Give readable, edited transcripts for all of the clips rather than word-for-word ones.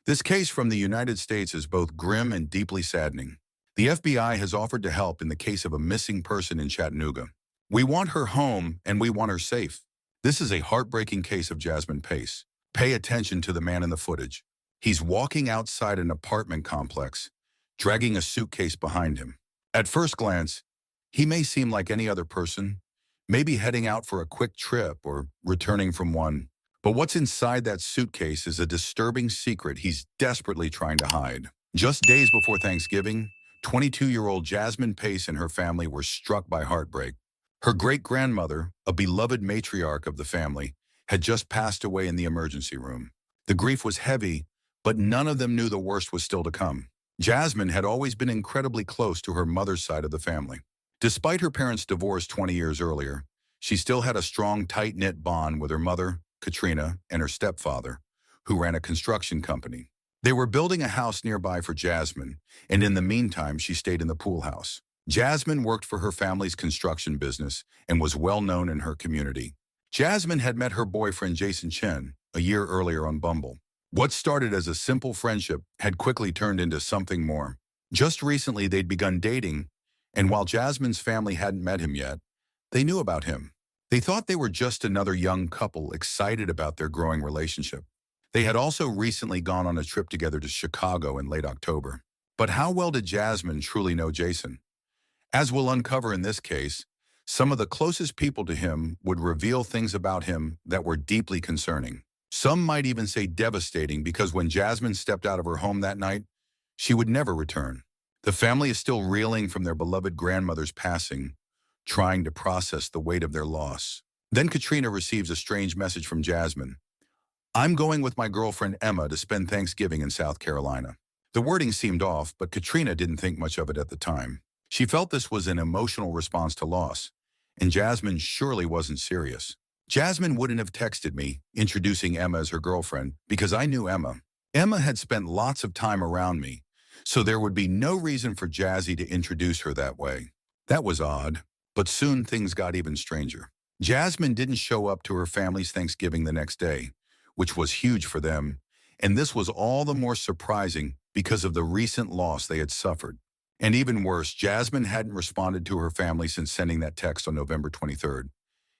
This case from the United States is both grim and deeply saddening. The FBI has offered to help in the case of a missing person in Chattanooga. We want her home and we want her safe. This is a heartbreaking case of Jasmine Pace. Pay attention to the man in the footage. He's walking outside an apartment complex, dragging a suitcase behind him. At first glance, he may seem like any other person, maybe heading out for a quick trip or returning from one. But what's inside that suitcase is a disturbing secret he's desperately trying to hide. Just days before Thanksgiving, 22-year-old Jasmine Pace and her family were struck by heartbreak. Her great-grandmother, a beloved matriarch of the family, had just passed away in the emergency room. The grief was heavy, but none of them knew the worst was still to come. Jasmine had always been incredibly close to her mother's side of the family. Despite her parents' divorce 20 years earlier, she still had a strong, tight-knit bond with her mother, Katrina, and her stepfather, who ran a construction company. They were building a house nearby for Jasmine, and in the meantime, she stayed in the pool house. Jasmine worked for her family's construction business and was well known in her community. Jasmine had met her boyfriend Jason Chen a year earlier on Bumble. What started as a simple friendship had quickly turned into something more. Just recently, they'd begun dating, and while Jasmine's family hadn't met him yet, they knew about him. They thought they were just another young couple excited about their growing relationship. They had also recently gone on a trip together to Chicago in late October. But how well did Jasmine truly know Jason? As we'll uncover in this case, some of the closest people to him would reveal things about him that were deeply concerning. Some might even say devastating, because when Jasmine stepped out of her home that night, she would never return. The family is still reeling from their beloved grandmother's passing, trying to process the weight of their loss. Then Katrina receives a strange message from Jasmine. "I'm going with my girlfriend Emma to spend Thanksgiving in South Carolina." The wording seemed off, but Katrina didn't think much of it at the time. She felt this was an emotional response to loss, and Jasmine surely wasn't serious. Jasmine wouldn't have texted me, introducing Emma as her girlfriend, because I knew Emma. Emma had spent lots of time around me, so there would be no reason for Jazzy to introduce her that way. That was odd, but soon things got even stranger. Jasmine didn't show up to her family's Thanksgiving the next day, which was huge for them, and this was all the more surprising because of the recent loss they had suffered. And even worse, Jasmine hadn't responded to her family since sending that text on November 23rd.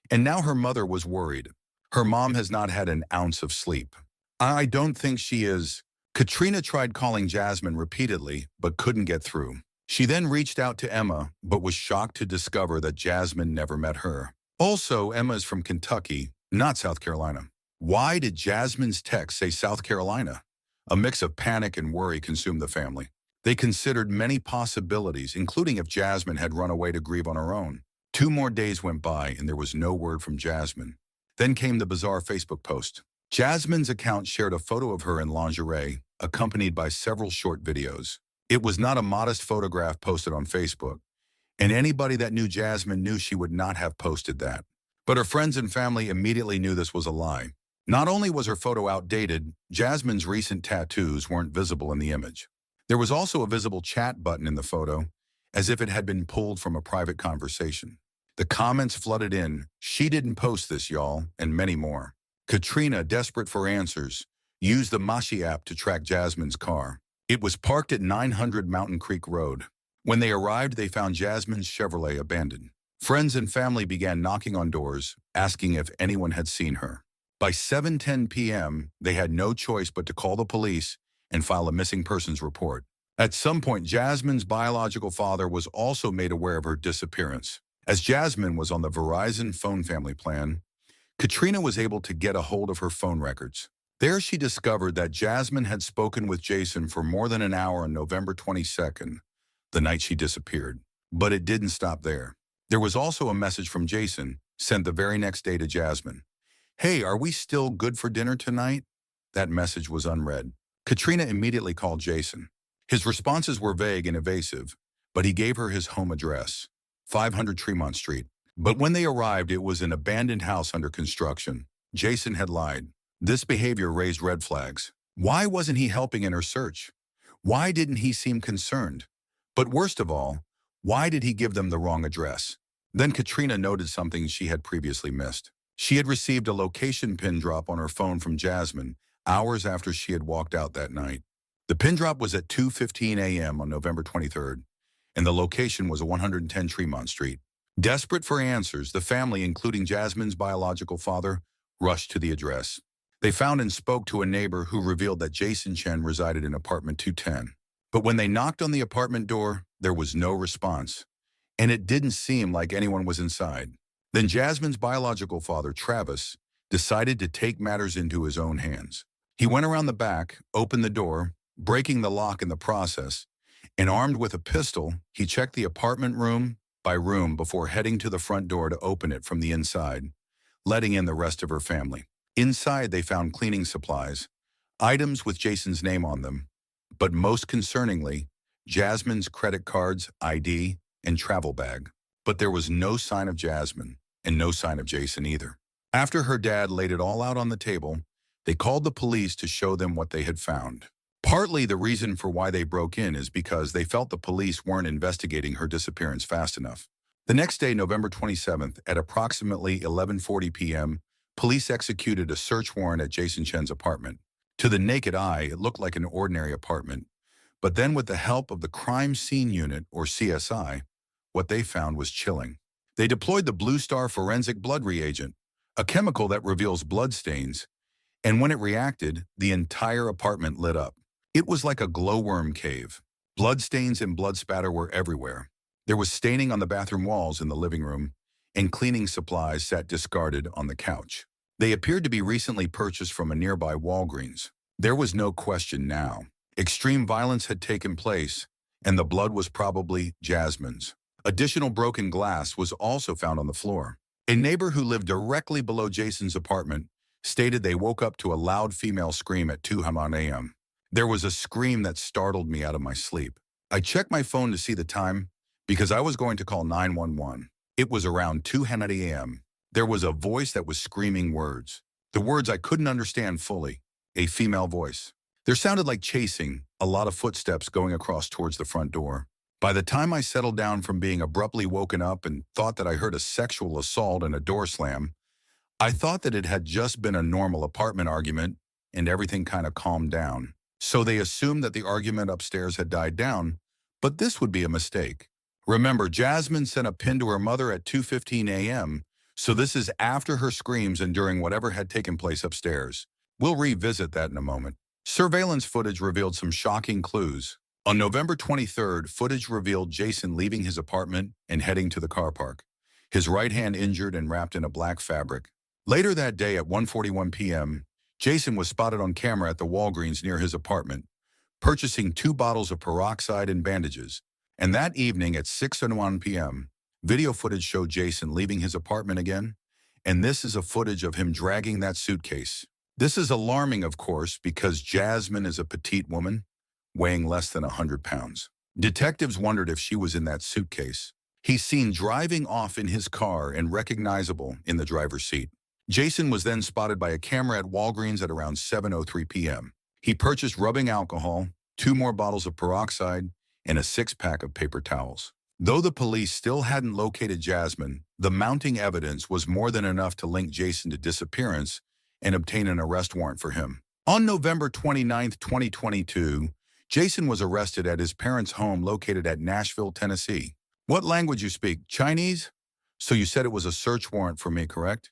And now her mother was worried. Her mom has not had an ounce of sleep. "I don't think she is." Katrina tried calling Jasmine repeatedly, but couldn't get through. She then reached out to Emma, but was shocked to discover that Jasmine never met her. Also, Emma is from Kentucky, not South Carolina. Why did Jasmine's text say South Carolina? A mix of panic and worry consumed the family. They considered many possibilities, including if Jasmine had run away to grieve on her own. 2 more days went by, and there was no word from Jasmine. Then came the bizarre Facebook post. Jasmine's account shared a photo of her in lingerie, accompanied by several short videos. It was not a modest photograph posted on Facebook, and anybody that knew Jasmine knew she would not have posted that. But her friends and family immediately knew this was a lie. Not only was her photo outdated, Jasmine's recent tattoos weren't visible in the image. There was also a visible chat button in the photo, as if it had been pulled from a private conversation. The comments flooded in, "She didn't post this, y'all," and many more. Katrina, desperate for answers, used the Mashi app to track Jasmine's car. It was parked at 900 Mountain Creek Road. When they arrived, they found Jasmine's Chevrolet abandoned. Friends and family began knocking on doors, asking if anyone had seen her. By 7:10 p.m., they had no choice but to call the police and file a missing persons report. At some point, Jasmine's biological father was also made aware of her disappearance. As Jasmine was on the Verizon phone family plan, Katrina was able to get a hold of her phone records. There she discovered that Jasmine had spoken with Jason for more than an hour on November 22nd, the night she disappeared. But it didn't stop there. There was also a message from Jason, sent the very next day to Jasmine. "Hey, are we still good for dinner tonight?" That message was unread. Katrina immediately called Jason. His responses were vague and evasive, but he gave her his home address, 500 Tremont Street. But when they arrived, it was an abandoned house under construction. Jason had lied. This behavior raised red flags. Why wasn't he helping in her search? Why didn't he seem concerned? But worst of all, why did he give them the wrong address? Then Katrina noted something she had previously missed. She had received a location pin drop on her phone from Jasmine, hours after she had walked out that night. The pin drop was at 2:15 a.m. on November 23rd, and the location was 110 Tremont Street. Desperate for answers, the family, including Jasmine's biological father, rushed to the address. They found and spoke to a neighbor who revealed that Jason Chen resided in apartment 210. But when they knocked on the apartment door, there was no response, and it didn't seem like anyone was inside. Then Jasmine's biological father, Travis, decided to take matters into his own hands. He went around the back, opened the door, breaking the lock in the process, and armed with a pistol, he checked the apartment room by room before heading to the front door to open it from the inside, letting in the rest of her family. Inside, they found cleaning supplies, items with Jason's name on them, but most concerningly, Jasmine's credit cards, ID, and travel bag. But there was no sign of Jasmine, and no sign of Jason either. After her dad laid it all out on the table, they called the police to show them what they had found. Partly the reason for why they broke in is because they felt the police weren't investigating her disappearance fast enough. The next day, November 27th, at approximately 11:40 p.m., police executed a search warrant at Jason Chen's apartment. To the naked eye, it looked like an ordinary apartment. But then with the help of the Crime Scene Unit, or CSI, what they found was chilling. They deployed the Blue Star forensic blood reagent, a chemical that reveals blood stains, and when it reacted, the entire apartment lit up. It was like a glowworm cave. Blood stains and blood spatter were everywhere. There was staining on the bathroom walls in the living room, and cleaning supplies sat discarded on the couch. They appeared to be recently purchased from a nearby Walgreens. There was no question now. Extreme violence had taken place, and the blood was probably Jasmine's. Additional broken glass was also found on the floor. A neighbor who lived directly below Jason's apartment stated they woke up to a loud female scream at 2:00 a.m. There was a scream that startled me out of my sleep. I checked my phone to see the time because I was going to call 911. It was around 2:00 a.m. There was a voice that was screaming words. The words I couldn't understand fully. A female voice. There sounded like chasing, a lot of footsteps going across towards the front door. By the time I settled down from being abruptly woken up and thought that I heard a sexual assault and a door slam, I thought that it had just been a normal apartment argument and everything kind of calmed down. So they assumed that the argument upstairs had died down, but this would be a mistake. Remember, Jasmine sent a pin to her mother at 2:15 a.m., so this is after her screams and during whatever had taken place upstairs. We'll revisit that in a moment. Surveillance footage revealed some shocking clues. On November 23rd, footage revealed Jason leaving his apartment and heading to the car park, his right hand injured and wrapped in a black fabric. Later that day at 1:41 p.m., Jason was spotted on camera at the Walgreens near his apartment, purchasing 2 bottles of peroxide and bandages. And that evening at 6:01 p.m., video footage showed Jason leaving his apartment again, and this is a footage of him dragging that suitcase. This is alarming, of course, because Jasmine is a petite woman, weighing less than 100 pounds. Detectives wondered if she was in that suitcase. He's seen driving off in his car and recognizable in the driver's seat. Jason was then spotted by a camera at Walgreens at around 7:03 p.m. He purchased rubbing alcohol, 2 more bottles of peroxide, and a 6-pack of paper towels. Though the police still hadn't located Jasmine, the mounting evidence was more than enough to link Jason to disappearance and obtain an arrest warrant for him. On November 29, 2022, Jason was arrested at his parents' home located at Nashville, Tennessee. What language you speak? Chinese? So you said it was a search warrant for me, correct?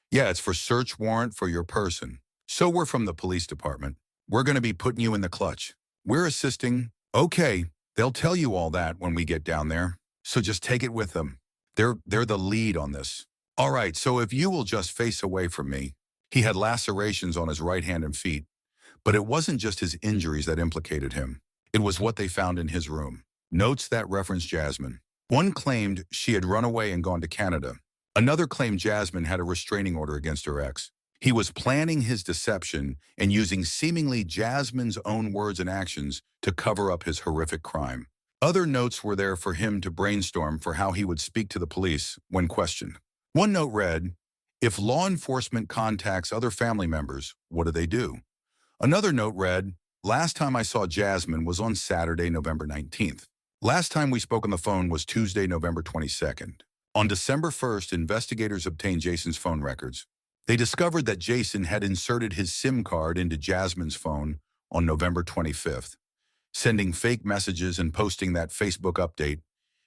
Yeah, it's for search warrant for your person. So we're from the police department. We're going to be putting you in the clutch. We're assisting. Okay, they'll tell you all that when we get down there. So just take it with them. They're the lead on this. All right, so if you will just face away from me. He had lacerations on his right hand and feet, but it wasn't just his injuries that implicated him. It was what they found in his room. Notes that referenced Jasmine. One claimed she had run away and gone to Canada. Another claimed Jasmine had a restraining order against her ex. He was planning his deception and using seemingly Jasmine's own words and actions to cover up his horrific crime. Other notes were there for him to brainstorm for how he would speak to the police when questioned. One note read, "If law enforcement contacts other family members, what do?" Another note read, "Last time I saw Jasmine was on Saturday, November 19th. Last time we spoke on the phone was Tuesday, November 22nd. On December 1st, investigators obtained Jason's phone records. They discovered that Jason had inserted his SIM card into Jasmine's phone on November 25th, sending fake messages and posting that Facebook update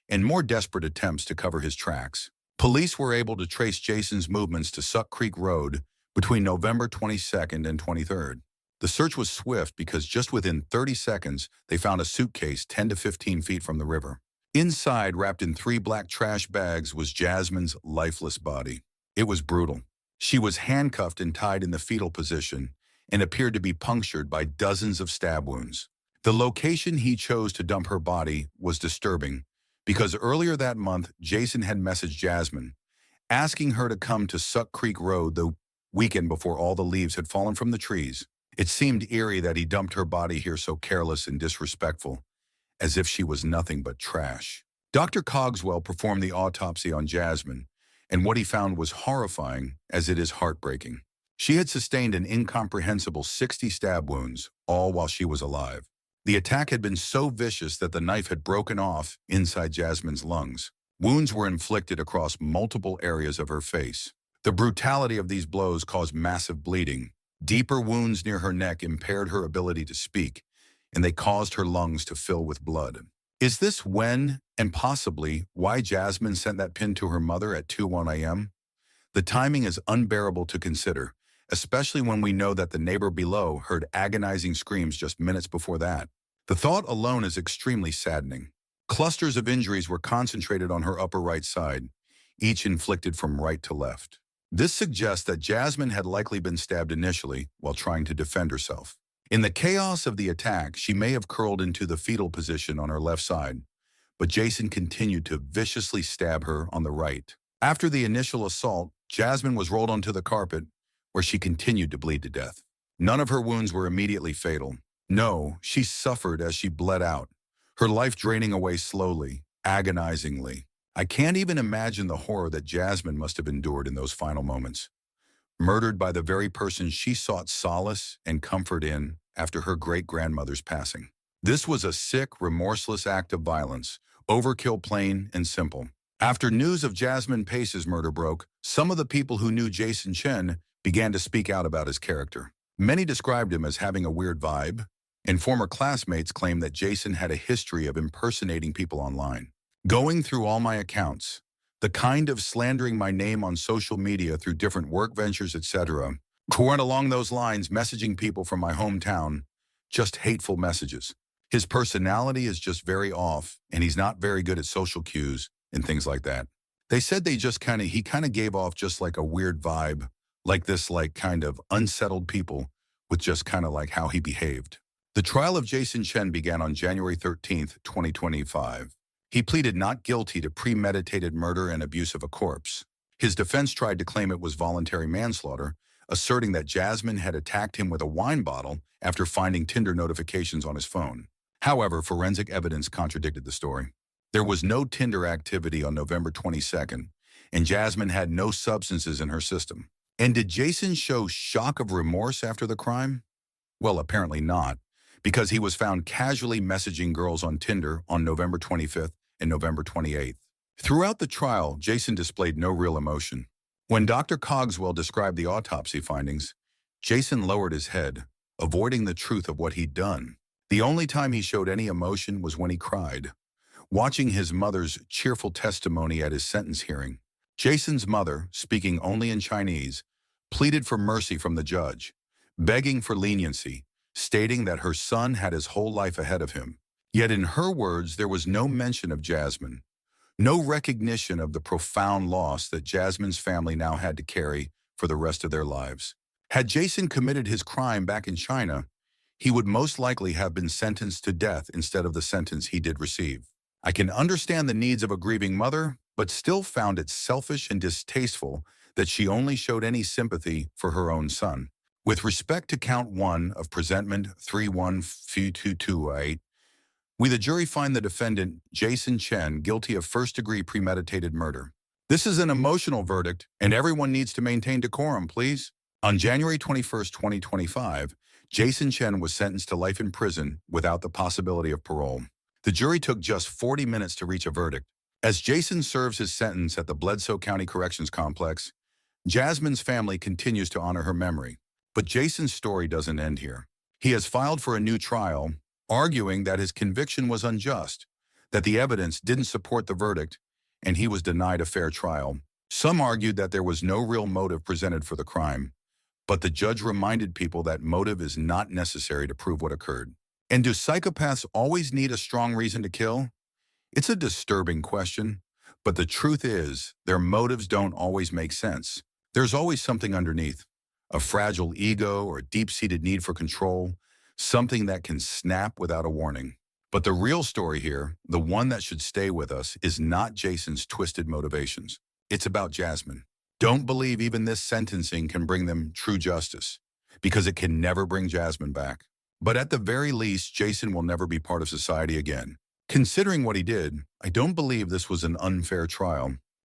and more desperate attempts to cover his tracks. Police were able to trace Jason's movements to Suck Creek Road between November 22nd and 23rd. The search was swift because just within 30 seconds, they found a suitcase 10 to 15 feet from the river. Inside, wrapped in 3 black trash bags, was Jasmine's lifeless body. It was brutal. She was handcuffed and tied in the fetal position and appeared to be punctured by dozens of stab wounds. The location he chose to dump her body was disturbing because earlier that month, Jason had messaged Jasmine, asking her to come to Suck Creek Road the weekend before all the leaves had fallen from the trees. It seemed eerie that he dumped her body here so careless and disrespectful, as if she was nothing but trash. Dr. Cogswell performed the autopsy on Jasmine, and what he found was horrifying as it is heartbreaking. She had sustained an incomprehensible 60 stab wounds, all while she was alive. The attack had been so vicious that the knife had broken off inside Jasmine's lungs. Wounds were inflicted across multiple areas of her face. The brutality of these blows caused massive bleeding. Deeper wounds near her neck impaired her ability to speak, and they caused her lungs to fill with blood. Is this when, and possibly, why Jasmine sent that pin to her mother at 2:01 a.m.? The timing is unbearable to consider, especially when we know that the neighbor below heard agonizing screams just minutes before that. The thought alone is extremely saddening. Clusters of injuries were concentrated on her upper right side, each inflicted from right to left. This suggests that Jasmine had likely been stabbed initially while trying to defend herself. In the chaos of the attack, she may have curled into the fetal position on her left side, but Jason continued to viciously stab her on the right. After the initial assault, Jasmine was rolled onto the carpet, where she continued to bleed to death. None of her wounds were immediately fatal. No, she suffered as she bled out, her life draining away slowly, agonizingly. I can't even imagine the horror that Jasmine must have endured in those final moments. Murdered by the very person she sought solace and comfort in after her great-grandmother's passing. This was a sick, remorseless act of violence, overkill plain and simple. After news of Jasmine Pace's murder broke, some of the people who knew Jason Chen began to speak out about his character. Many described him as having a weird vibe, and former classmates claimed that Jason had a history of impersonating people online. Going through all my accounts, the kind of slandering my name on social media through different work ventures, etc., who weren't along those lines, messaging people from my hometown, just hateful messages. His personality is just very off, and he's not very good at social cues and things like that. They said he kind of gave off just like a weird vibe, like this kind of unsettled people with just kind of like how he behaved. The trial of Jason Chen began on January 13th, 2025. He pleaded not guilty to premeditated murder and abuse of a corpse. His defense tried to claim it was voluntary manslaughter, asserting that Jasmine had attacked him with a wine bottle after finding Tinder notifications on his phone. However, forensic evidence contradicted the story. There was no Tinder activity on November 22nd, and Jasmine had no substances in her system. And did Jason show shock of remorse after the crime? Well, apparently not, because he was found casually messaging girls on Tinder on November 25th and November 28th. Throughout the trial, Jason displayed no real emotion. When Dr. Cogswell described the autopsy findings, Jason lowered his head, avoiding the truth of what he'd done. The only time he showed any emotion was when he cried. Watching his mother's cheerful testimony at his sentence hearing, Jason's mother, speaking only in Chinese, pleaded for mercy from the judge, begging for leniency, stating that her son had his whole life ahead of him. Yet in her words, there was no mention of Jasmine, no recognition of the profound loss that Jasmine's family now had to carry for the rest of their lives. Had Jason committed his crime back in China, he would most likely have been sentenced to death instead of the sentence he did receive. I can understand the needs of a grieving mother, but still found it selfish and distasteful that she only showed any sympathy for her own son. With respect to count 1 of presentment 3-1-228, we the jury find the defendant, Jason Chen, guilty of first-degree premeditated murder. This is an emotional verdict, and everyone needs to maintain decorum, please. On January 21st, 2025, Jason Chen was sentenced to life in prison without the possibility of parole. The jury took just 40 minutes to reach a verdict. As Jason serves his sentence at the Bledsoe County Corrections Complex, Jasmine's family continues to honor her memory, but Jason's story doesn't end here. He has filed for a new trial, arguing that his conviction was unjust, that the evidence didn't support the verdict, and he was denied a fair trial. Some argued that there was no real motive presented for the crime, but the judge reminded people that motive is not necessary to prove what occurred. And do psychopaths always need a strong reason to kill? It's a disturbing question, but the truth is, their motives don't always make sense. There's always something underneath, a fragile ego or a deep-seated need for control, something that can snap without a warning. But the real story here, the one that should stay with us, is not Jason's twisted motivations. It's about Jasmine. Don't believe even this sentencing can bring them true justice, because it can never bring Jasmine back. But at the very least, Jason will never be part of society again. Considering what he did, I don't believe this was an unfair trial.